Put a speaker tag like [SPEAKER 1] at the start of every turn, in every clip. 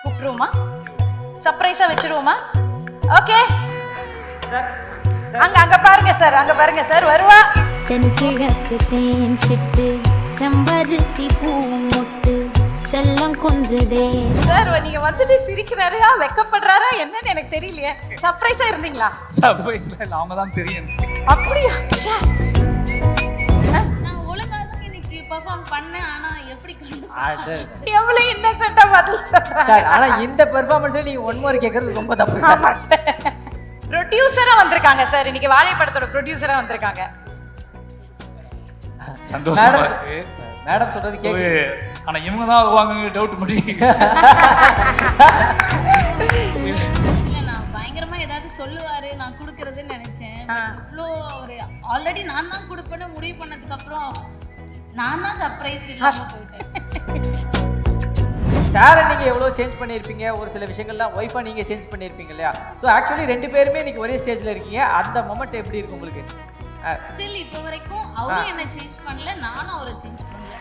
[SPEAKER 1] கூப்பிடுவோமா? சர்ப்ரைஸா வச்சிருவோமா? ஓகே, அங்க பாருங்க சார், அங்க பாருங்க சார், வருவா.
[SPEAKER 2] தென்கிழக்கு தேன் சிட்டு செம்பருத்தி பூ மொட்டு செல்லம் கொஞ்சதே.
[SPEAKER 1] சார் நீங்க வந்துட்டு சிரிக்கிறாரா வெக்கப்படுறாரா என்னன்னு எனக்கு தெரியலையே. சர்ப்ரைஸா இருந்தீங்களா?
[SPEAKER 3] சர்ப்ரைஸ்ல இல்ல, அவங்க தான் தெரியும்.
[SPEAKER 1] அப்படியா?
[SPEAKER 2] நான் ஒழுங்கா தான் இன்னைக்கு பெர்ஃபார்ம் பண்ணேன். ஆனா எப்படி
[SPEAKER 1] எவ்வளவு இன்னசென்ட்டா பதில் சொல்றாங்க.
[SPEAKER 4] ஆனா இந்த பெர்ஃபார்மன்ஸ்ல நீங்க ஒன் மோர் கேக்குறது ரொம்ப தப்பு சார்.
[SPEAKER 1] ப்ரொடியூசரா வந்திருக்காங்க சார், இன்னைக்கு வாழைப்படத்தோட ப்ரொடியூசரா வந்திருக்காங்க.
[SPEAKER 3] சந்தோஷமா இருக்கு.
[SPEAKER 4] மேடம் சொல்றது கேக்கு.
[SPEAKER 3] ஆனா இவங்க தான் வருவாங்க டவுட் பண்ணி.
[SPEAKER 2] இல்ல, நான் பயங்கரமா ஏதாவது சொல்லுவாரு நான் கொடுக்கறதுன்னு நினைச்சேன். அவ்வளோ ஒரு ஆல்ரெடி நான் தான் கொடுப்பேன்னு முடிவு பண்ணதுக்கு அப்புறம் நான் தான் சர்ப்ரைஸ் இல்லாம போயிட்டேன்.
[SPEAKER 4] சாரை நீங்க எவ்வளவு சேஞ்ச் பண்ணியிருப்பீங்க, ஒரு சில விஷயங்கள்லாம் ஒய்ஃபா நீங்க சேஞ்ச் பண்ணியிருப்பீங்க இல்லையா? ஸோ ஆக்சுவலி ரெண்டு பேருமே இன்னைக்கு ஒரே ஸ்டேஜ்ல இருக்கீங்க. அந்த மொமெண்ட் எப்படி இருக்கு உங்களுக்கு?
[SPEAKER 2] ஸ்டில் இப்போ வரைக்கும் அவரும் என்ன சேஞ்ச் பண்ணல, நானும் அவரை சேஞ்ச் பண்ணல.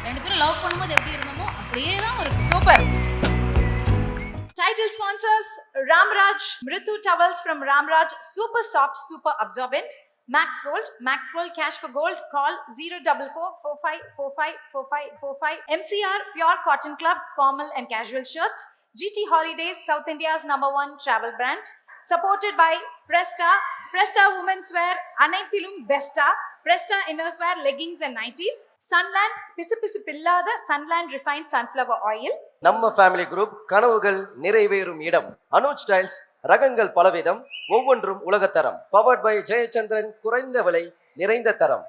[SPEAKER 2] ரெண்டு பேரும் லவ் பண்ணும்போது எப்படி இருந்தோமோ அப்படியே தான் இருக்கு.
[SPEAKER 1] Super. Title sponsors Ramraj Mritu towels from Ramraj, super soft, super absorbent. Max Gold cash for gold. Call 04445454545. MCR Pure Cotton Club formal and casual shirts. GT Holidays, South India's #1 travel brand. Supported by Presta women's wear அனைத்திலும் பெஸ்டா. Presta inners wear leggings and nighties. Sunland பிசுபிசுப்பில்லாத Sunland refined sunflower oil.
[SPEAKER 5] நம்ம family group கனவுகள் நிறைவேறும் இடம். Anuj styles ரகங்கள் பலவிதம், ஒவ்வொன்றும் உலகத்தரம். Powered by Jayachandran, குறைந்த விலை நிறைந்த தரம்.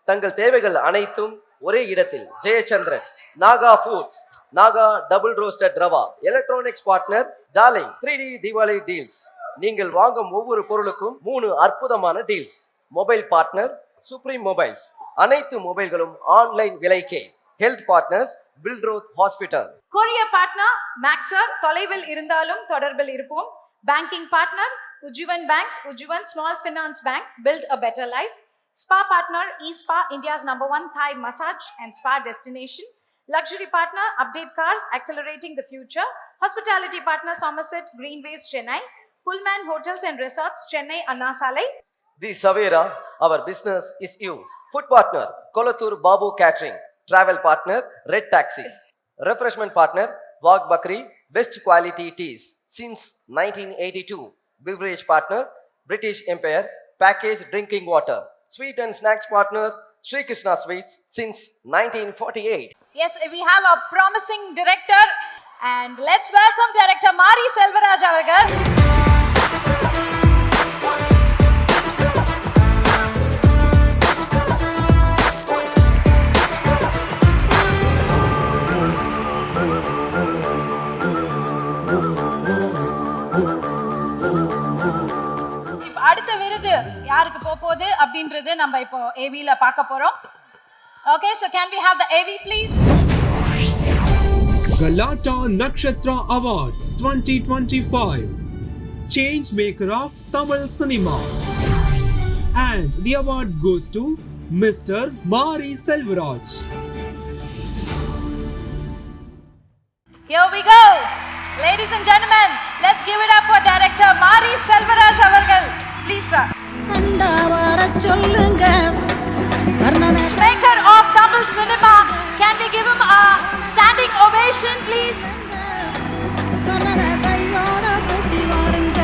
[SPEAKER 5] தங்கள் தேவைகள் அனைத்தும் ஒரே இடத்தில். Jayachandran. Naga foods, Naga double roasted rava. Electronics partner Darling 3D Deepavali deals. நீங்கள் வாங்கும் ஒவ்வொரு பொருளுக்கும் 3 அற்புதமான deals. Mobile partner supreme mobiles, அனைத்து மொபைல்களும் ஆன்லைன் விலைக்கே. Health partners Billroth hospital.
[SPEAKER 1] Courier partner Maxer, தொலைவில் இருந்தாலும் தொடர்பில் இருப்போம். Banking partner Ujjivan banks, Ujjivan small finance bank, build a better life. Spa partner eSpa, India's #1 Thai massage and spa destination. Luxury partner Update Cars, accelerating the future. Hospitality partner Somerset Greenways, Chennai. Pullman Hotels and Resorts, Chennai, Anna Salai.
[SPEAKER 5] The Savera, our business is you. Food partner Kolathur Babu Catering. Travel partner Red Taxi. Refreshment partner Wagh Bakri, best quality teas since 1982. Beverage partner British Empire, packaged drinking water. Sweet and snacks partner Sri Krishna Sweets since 1948.
[SPEAKER 1] Yes, we have a promising director and let's welcome director Mari Selvaraj avargal. அடுத்த விருது யாருக்கு போகுது அப்படின்றது நம்ம இப்போ ஏவில பார்க்க போறோம். Okay, so can we have the AV please?
[SPEAKER 6] Galata Nakshatra Awards 2025, Change Maker of Tamil Cinema, and the award goes to Mr. Mari Selvaraj.
[SPEAKER 1] Here we go. Ladies and gentlemen, let's give it up for director Mari Selvaraj avargal. Please sir.
[SPEAKER 2] கண்டா வர சொல்லுங்க.
[SPEAKER 1] Maker of Tamil cinema, can we give him a standing ovation please?
[SPEAKER 2] கையோட கூட்டி வாருங்க.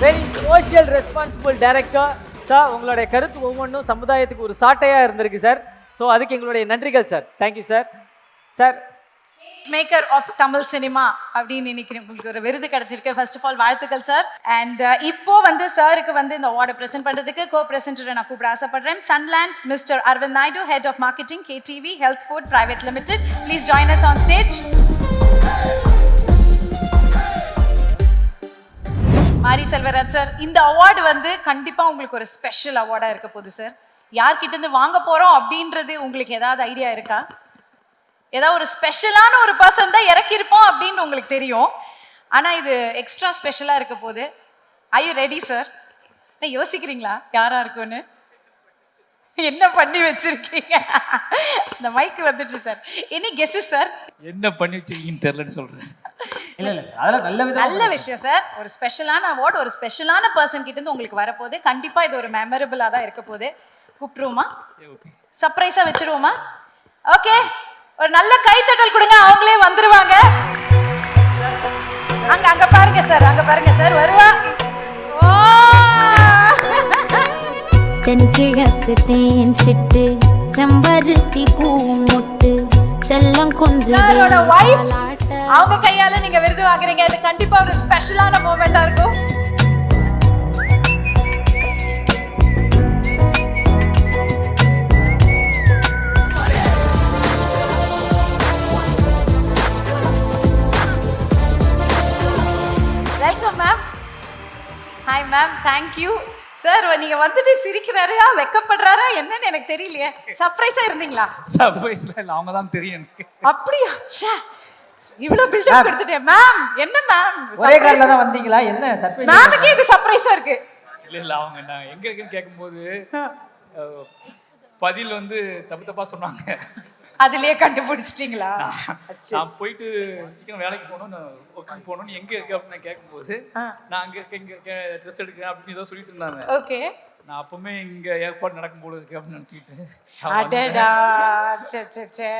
[SPEAKER 4] Very social responsible director sir. உங்களுடைய கருத்து ஒவ்வொன்றும் சமுதாயத்துக்கு ஒரு சாட்டையா இருந்திருக்கு சார். ஸோ அதுக்கு எங்களுடைய நன்றிகள் sir. Thank you sir. Sir
[SPEAKER 1] maker of Tamil cinema அப்படின்னு இன்னைக்கு உங்களுக்கு ஒரு விருது கிடைச்சிருக்கு. ஃபர்ஸ்ட் ஆஃப் ஆல் வாழ்த்துக்கள் சார். அண்ட் இப்போ வந்து சாருக்கு வந்து இந்த அவார்டை ப்ரெசென்ட் பண்ணுறதுக்கு கோ ப்ரெசென்டரை நான் கூப்பிட ஆசைப்படுறேன். Sunland mister Aravind Naidu, head of marketing KTV health food private limited. Please join us on stage. Mari Selvaraj sir, இந்த அவார்டு வந்து கண்டிப்பாக உங்களுக்கு ஒரு ஸ்பெஷல் அவார்டாக இருக்க போகுது சார். யார்கிட்ட இருந்து வாங்க போகிறோம் அப்படின்றது உங்களுக்கு ஏதாவது ஐடியா இருக்கா? ஏதாவது ஒரு ஸ்பெஷலான ஒரு பர்சன் தான் இறக்கியிருப்போம் அப்படின்னு உங்களுக்கு தெரியும். ஆனால் இது எக்ஸ்ட்ரா ஸ்பெஷலாக இருக்க போகுது. Are you ready, sir? நான் யோசிக்கிறீங்களா யாரா இருக்கும்னு? என்ன பண்ணி வச்சிருக்கீங்க? இந்த மைக் வந்துச்சு சார். Any guesses sir?
[SPEAKER 3] என்ன பண்ணி வச்சிருக்கீங்கன்னு தெரியலன்னு சொல்றேன்.
[SPEAKER 4] இல்ல சார் அதெல்லாம் நல்ல
[SPEAKER 1] விஷயம் சார். ஒரு ஸ்பெஷலான அவார்ட் ஒரு ஸ்பெஷலான பர்சன் கிட்ட இருந்து உங்களுக்கு வரப்போகுது. கண்டிப்பா இது ஒரு மெமரபிளா தான் இருக்க போகுது. கூப்பிட்டுருவோமா?
[SPEAKER 3] ஓகே.
[SPEAKER 1] சர்ப்ரைஸா வச்சிருவோமா? ஓகே, ஒரு நல்ல கைத்தட்டல் கொடுங்க, அவங்களே வந்துருவாங்க. அங்க பாருங்க சார், அங்க பாருங்க சார், வருவா.
[SPEAKER 7] தென்கிழக்கு தேன் சிட்டு செம்பருத்தி பூ முட்டு செல்லம்
[SPEAKER 1] சாரோட வைஃப்
[SPEAKER 7] கொஞ்சம்
[SPEAKER 1] அவங்க கையால நீங்க விருது வாங்குறீங்க. இது கண்டிப்பா ஒரு ஸ்பெஷலான மொமெண்டா இருக்கும். Welcome ma'am. Hi ma'am, thank you. Sir நீங்க வந்துட்டு சிரிக்கிறாரா வெக்கப்படுறாரா என்னன்னு எனக்கு தெரியலையே. சர்ப்ரைஸா இருந்தீங்களா?
[SPEAKER 3] சர்ப்ரைஸ்ல இல்ல, அவங்க தான் தெரியும் எனக்கு.
[SPEAKER 1] அப்படியா? ச்சே, இவ்ளோ பில்டப் எடுத்துட்டேன். மேம் என்ன மேம்
[SPEAKER 4] ஒரே கார்ல தான் வந்தீங்களா? என்ன சர்ப்ரைஸ்?
[SPEAKER 1] மேமுக்கே இது சர்ப்ரைஸா இருக்கு.
[SPEAKER 3] இல்ல அவங்க நான் எங்க இருக்குன்னு கேட்கும்போது பதில் வந்து தப்பா சொன்னாங்க.
[SPEAKER 1] அதுலயே கண்டுபிடிச்சிட்டீங்களா?
[SPEAKER 3] நான் போயிட்டு சீக்கிரம் வேலைக்கு போகணும், ஒர்க்குக்கு போகணும்னு எங்க இருக்கு அப்படின்னு நான் கேட்கும்போது நான் அங்க இருக்கேன் ட்ரெஸ் எடுக்கிறேன் அப்படின்னு ஏதோ சொல்லிட்டு இருந்தாங்க.
[SPEAKER 1] ஓகே,
[SPEAKER 3] நான் அப்பவுமே இங்க ஏற்பாடு நடக்கும் போல இருக்கு அப்படின்னு நினைச்சிட்டு
[SPEAKER 1] அடடா. சே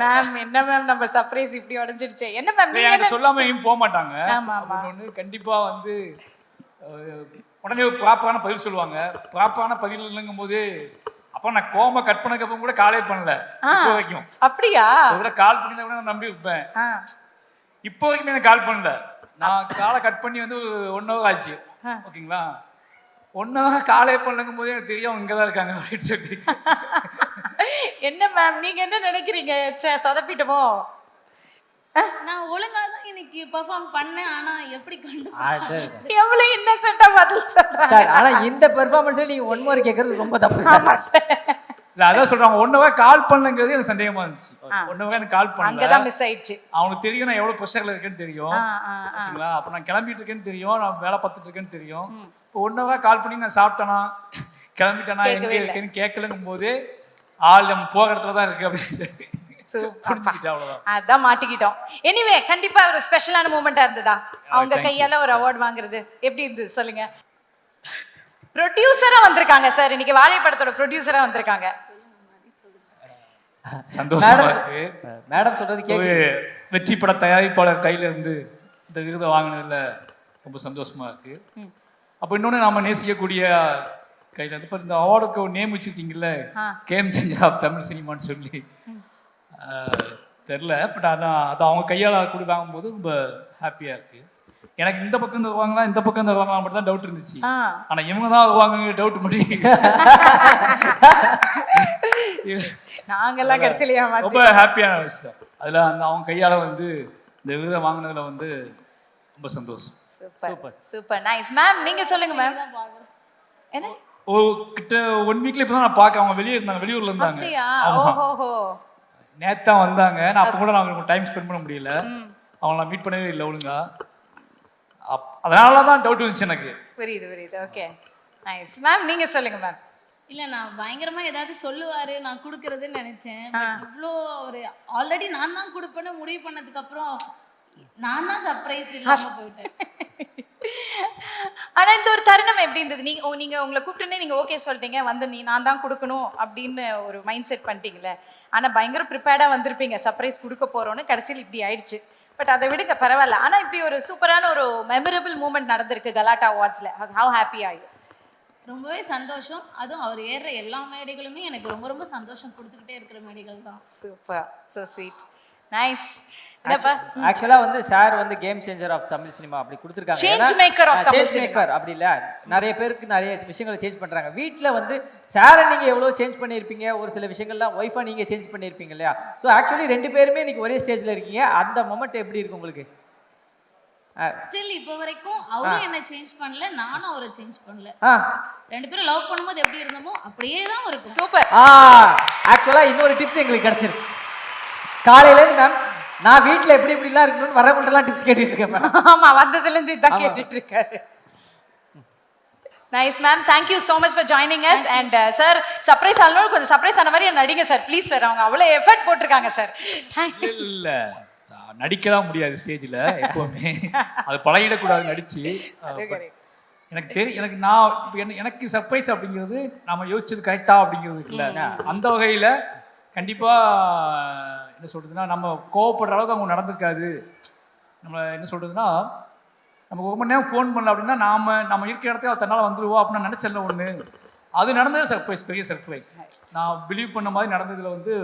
[SPEAKER 1] மேம் என்ன மேம் நம்ம சர்ப்ரைஸ் இப்படி உடைஞ்சிடுச்சே. என்ன மேம் நீங்க
[SPEAKER 3] எனக்கு சொல்லாம எங்கேயும் போக மாட்டாங்க.
[SPEAKER 1] ஆமா, ஆமா.
[SPEAKER 3] ஒண்ணு கண்டிப்பா வந்து உடனே ப்ராப்பரான பதில் சொல்லுவாங்க. ப்ராப்பரான பதில் இல்லைங்கும் போது அப்போ நான் கோம கட் பண்ணதுக்கு அப்புறம் கூட காலே பண்ணல இப்போ வரைக்கும்.
[SPEAKER 1] அப்படியா?
[SPEAKER 3] கூட கால் பண்ணி கூட நான் நம்பி இருப்பேன். இப்போ வரைக்கும் எனக்கு கால் பண்ணல. நான் காலை கட் பண்ணி வந்து 1 hour ஆச்சு. ஓகேங்களா, 1 hour காலே பண்ணலங்கும் போது எனக்கு தெரியும் இங்கே தான் இருக்காங்க அப்படின்னு சொல்லி.
[SPEAKER 1] என்ன மேம் நீங்க என்ன நினைக்கிறீங்க? சே சொதப்பிட்டோமோ?
[SPEAKER 2] நான் ஒழுங்கா தான் இன்னைக்கு பெர்ஃபார்ம் பண்ணேன். ஆனா எப்படி
[SPEAKER 1] எவ்வளவு இன்னசென்ட்டா பதில் சொல்றாங்க.
[SPEAKER 4] சார் ஆனா இந்த பெர்ஃபார்மன்ஸ்ல நீங்க 1 more கேக்குறது ரொம்ப தப்பு சார்.
[SPEAKER 3] இல்ல அதான் சொல்றாங்க 1 hour கால் பண்ணலங்கிறது எனக்கு சந்தேகமா இருந்துச்சு. 1 hour எனக்கு கால் பண்ணல.
[SPEAKER 1] அங்கதான் மிஸ் ஆயிடுச்சு.
[SPEAKER 3] அவனுக்கு தெரியும் நான் எவ்வளவு ப்ரெஷர்ல இருக்கேன்னு தெரியும். ஓகேங்களா, அப்ப நான் கிளம்பிட்டு இருக்கேன்னு தெரியும், நான் வேலை பார்த்துட்டு இருக்கேன்னு தெரியும். இப்போ 1 hour கால் பண்ணி நான் சாப்பிட்டேனா கிளம்பிட்டேனா எங்க இருக்கேன்னு கேட்கலங்கும் போது ஆள் நம்ம போகிற இடத்துல தான் இருக்கு அப்படின்னு சொல்லி
[SPEAKER 1] அதான் மாட்டிக்கிட்டோம். எனிவே கண்டிப்பா ஒரு ஸ்பெஷலான மூமெண்டா இருந்ததா? அவங்க கையால ஒரு அவார்ட் வாங்குறது எப்படி இருந்தது சொல்லுங்க. ப்ரொடியூசரா வந்திருக்காங்க சார், இன்னைக்கு வாழைப்படத்தோட ப்ரொடியூசரா வந்திருக்காங்க.
[SPEAKER 3] சந்தோஷமா இருக்கு.
[SPEAKER 4] மேடம் சொல்றது கேக்கு.
[SPEAKER 3] வெற்றி பட தயாரிப்பாளர் கையில இருந்து இந்த விருதை வாங்கினதுல ரொம்ப சந்தோஷமா இருக்கு. அப்போ இன்னொன்று நாம நேசிக்கக்கூடிய கையில இருந்து இப்போ இந்த அவார்டுக்கு ஒரு நேம் வச்சிருக்கீங்கல்ல, கேம் சேஞ்சர் ஆஃப் தமிழ் சினிமான்னு சொல்லி தெரில. பட் ஆனால் அது அவங்க கையால் கூட வாங்கும்போது ரொம்ப ஹாப்பியாக இருக்குது. எனக்கு இந்த பக்கம் தருவாங்களா இந்த பக்கம் தருவாங்களா மட்டும் தான் டவுட் இருந்துச்சு. ஆனால் இவங்க தான் வருவாங்க டவுட் மட்டும்.
[SPEAKER 1] நாங்கெல்லாம் கடைசியில
[SPEAKER 3] ரொம்ப ஹாப்பியான விஷயம். அதில் அந்த அவங்க கையால் வந்து இந்த விருதை வாங்கினதுல வந்து ரொம்ப சந்தோஷம்.
[SPEAKER 1] Super super nice. மேம் நீங்க சொல்லுங்க மேம். என்ன
[SPEAKER 3] கிட்ட 1 வீக்ல இப்போ தான் நான் பார்க்க. அவங்க வெளியே இருந்தாங்க, வெளியூர்ல இருந்தாங்க.
[SPEAKER 1] ஓஹோ,
[SPEAKER 3] நேத்தா வந்தாங்க. நான் அப்போ கூட நான் டைம் ஸ்பெண்ட் பண்ண முடியல. அவங்கள மீட் பண்ணவே இல்லை ஒழுங்கா. அதனால தான் டவுட் வந்துச்சு எனக்கு.
[SPEAKER 1] புரியுது. Okay nice. மேம் நீங்க சொல்லுங்க மேம்.
[SPEAKER 2] இல்ல நான் பயங்கரமா ஏதாவது சொல்லுவாரு நான் கொடுக்கறதுன்னு நினைச்சேன். இவ்வளோ ஒரு ஆல்ரெடி நான் தான் கொடுப்பேன்னு முடிவு பண்ணதுக்கு அப்புறம் நான் தான் சர்ப்ரைஸ் இல்லாம போயிட்டேன்.
[SPEAKER 1] ஆனா இந்த ஒரு தருணம் எப்படி இருந்தது? நீங்க உங்களை கூப்பிட்டுனே நீங்க ஓகே சொல்லிட்டீங்க, வந்து நான் தான் கொடுக்கணும் அப்படின்னு ஒரு மைண்ட் செட் பண்ணிட்டீங்களே. ஆனா பயங்கர ப்ரிப்பேர்டா வந்திருப்பீங்க, சர்ப்ரைஸ் கொடுக்க போறோம்னு. கடைசியில் இப்படி ஆயிடுச்சு. பட் அதை விடுங்க, பரவாயில்ல. ஆனா இப்படி ஒரு சூப்பரான ஒரு மெமரபிள் மூமெண்ட் நடந்திருக்கு கலாட்டா அவார்ட்ஸ்ல. How happy are you?
[SPEAKER 2] ரொம்பவே சந்தோஷம். அதுவும் அவர் ஏறுற எல்லா மேடைகளுமே எனக்கு ரொம்ப ரொம்ப சந்தோஷம் கொடுத்துக்கிட்டே இருக்கிற மேடைகள் தான்.
[SPEAKER 1] Super, so sweet, nice.
[SPEAKER 4] ஆக்சுவலா வந்து சார் வந்து game changer of Tamil cinema அப்படி கொடுத்துருக்காங்க.
[SPEAKER 1] Change maker of Tamil cinema
[SPEAKER 4] அப்படி இல்ல, நிறைய பேருக்கு நிறைய விஷயங்களை சேஞ்ச் பண்றாங்க. வீட்டில் வந்து சாரை நீங்க எவ்வளோ சேஞ்ச் பண்ணியிருப்பீங்க, ஒரு சில விஷயங்கள்லாம் ஒய்ஃபா நீங்க சேஞ்ச் பண்ணியிருப்பீங்க இல்லையா? ஸோ ஆக்சுவலி 2 பேருமே இன்னைக்கு ஒரே ஸ்டேஜ்ல இருக்கீங்க. அந்த மொமெண்ட் எப்படி இருக்கு உங்களுக்கு?
[SPEAKER 2] ஸ்டில் இப்போ வரைக்கும் அவரும் என்ன சேஞ்ச் பண்ணல, நானும் அவரை சேஞ்ச் பண்ணல. 2 பேரும் லவ் பண்ணும்போது எப்படி இருந்தோமோ அப்படியே தான் இருக்கும்.
[SPEAKER 1] சூப்பர்.
[SPEAKER 4] ஆக்சுவலா இன்னொரு டிப்ஸ் எங்களுக்கு கிடைச்சிருக்கு. காலையில இருந்து மேம் நான் வீட்டில் எப்படி எப்படிலாம் இருக்கணும்னு வரவங்கள்ட்டலாம் டிப்ஸ் கேட்டுட்டு இருக்கேன்.
[SPEAKER 1] ஆமா, வந்ததுல இருந்து இதான் கேட்டுட்டு இருக்காரு. Nice ma'am, thank you so much for joining us. And sir surprise ஆனாலும் கொஞ்சம் சர்ப்ரைஸ் ஆன மாதிரி நடிங்க சார் ப்ளீஸ் சார். அவங்க அவ்வளோ எஃபர்ட் போட்டிருக்காங்க சார்.
[SPEAKER 3] இல்ல நடிக்கலாம் முடியாது ஸ்டேஜில் எப்போவுமே, அது பழகிடக்கூடாது நடிச்சு. எனக்கு தெரியும், நான் இப்போ எனக்கு சர்ப்ரைஸ் அப்படிங்கிறது நம்ம யோசிச்சது கரெக்டா அப்படிங்கிறது இருக்குல்ல, அந்த வகையில் கண்டிப்பாக என்ன சொல்கிறதுனா நம்ம கோவப்படுற அளவுக்கு அவங்க நடந்திருக்காது. நம்ம என்ன சொல்கிறதுனா நம்ம ஒரு மணி நேரம் ஃபோன் பண்ணல அப்படின்னா நம்ம இருக்கிற இடத்துக்கு அவர் தன்னால் வந்துடுவோம் அப்படின்னு நினச்சல ஒன்று, அது நடந்தது சர்ப்ரைஸ், பெரிய சர்ப்ரைஸ். நான் பிலீவ் பண்ண மாதிரி நடந்ததில் வந்து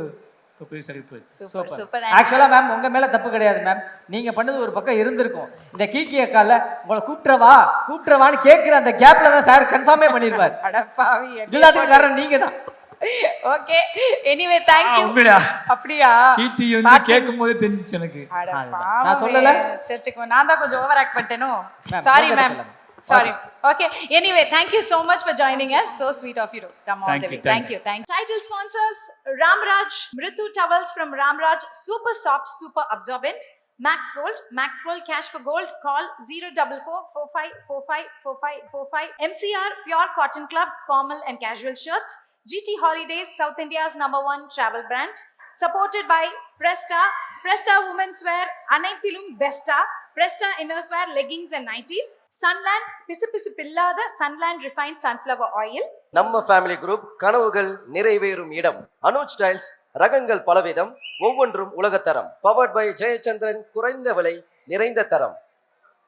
[SPEAKER 3] பெரிய சர்ப்ரைஸ்.
[SPEAKER 1] சூப்பர்.
[SPEAKER 4] ஆக்சுவலாக மேம் உங்கள் மேலே தப்பு கிடையாது மேம். நீங்கள் பண்ணது ஒரு பக்கம் இருந்திருக்கும். இந்த கீக்கி அக்கால உங்களை கூப்பிட்றவான்னு கேட்குற அந்த கேப்பில் தான் சார் கன்ஃபார்மே பண்ணியிருப்பார்.
[SPEAKER 1] அடப்பாவி,
[SPEAKER 4] எல்லாத்துக்கும் காரணம் நீங்கள் தான்.
[SPEAKER 1] Okay, anyway thank you.
[SPEAKER 3] உண்மையா?
[SPEAKER 1] அப்படியா?
[SPEAKER 3] கீர்த்தி வந்து கேட்கும் போதே தெரிஞ்சிச்சு எனக்கு.
[SPEAKER 4] நான் சொல்லல.
[SPEAKER 1] சரி, நான் தான் கொஞ்சம் ஓவர் ஆக்ட் பண்ணிட்டேனோ. Sorry ma'am, sorry. Okay, anyway, thank you so much for joining us. So sweet of you to come all the way. Thank you. Title sponsors: Ramraj, Mritu towels from Ramraj, super soft, super absorbent. Max Gold cash for gold. Call 04445454545. MCR Pure Cotton Club, formal and casual shirts. GT Holidays, South India's #1 travel brand. Supported by Presta Women's Wear, Anaithilum Besta, Presta Inners Wear, leggings and nighties. Sunland, பிசு பில்லாத Sunland refined sunflower oil.
[SPEAKER 5] நம்ம family group, கனவுகள் நிறைவேறும் இடம். Anuj styles, ரகங்கள் பலவிதம், ஒவ்வொன்றும் உலகத்தரம். Powered by Jayachandran, குறைந்த விலை நிறைந்த தரம்.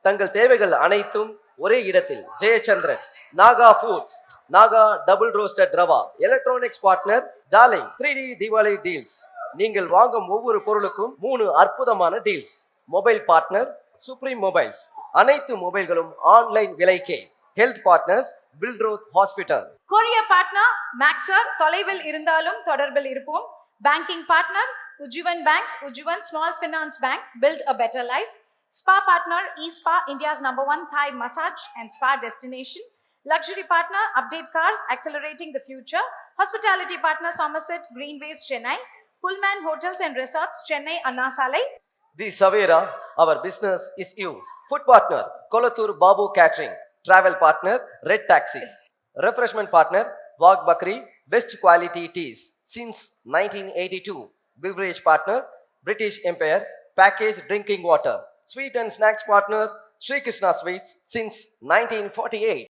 [SPEAKER 5] தங்கள் தேவைகள் அனைத்தும் ஒரே இடத்தில். Jayachandran. Naga foods, Naga double roasted rava. Electronics partner Darling 3D Deepavali deals. நீங்கள் வாங்கும் ஒவ்வொரு பொருளுக்கும் 3 அற்புதமான deals. Mobile partner supreme mobiles, அனைத்து மொபைல்களும் ஆன்லைன் விலைக்கே. Health partners Billroth hospital.
[SPEAKER 1] Courier partner Maxer, தொலைவில் இருந்தாலும் தொடர்பில் இருப்போம். Banking partner Ujjivan banks, Ujjivan small finance bank, build a better life. Spa partner eSpa, India's #1 Thai massage and spa destination. Luxury partner Update Cars, accelerating the future. Hospitality partner Somerset Greenways, Chennai. Pullman Hotels and Resorts, Chennai, Anna Salai.
[SPEAKER 5] The Savera, our business is you. Food partner Kolathur Babu Catering. Travel partner Red Taxi. Refreshment partner Wagh Bakri, best quality teas since 1982. Beverage partner British Empire, packaged drinking water. Sweet and snacks partner Sri Krishna Sweets since 1948.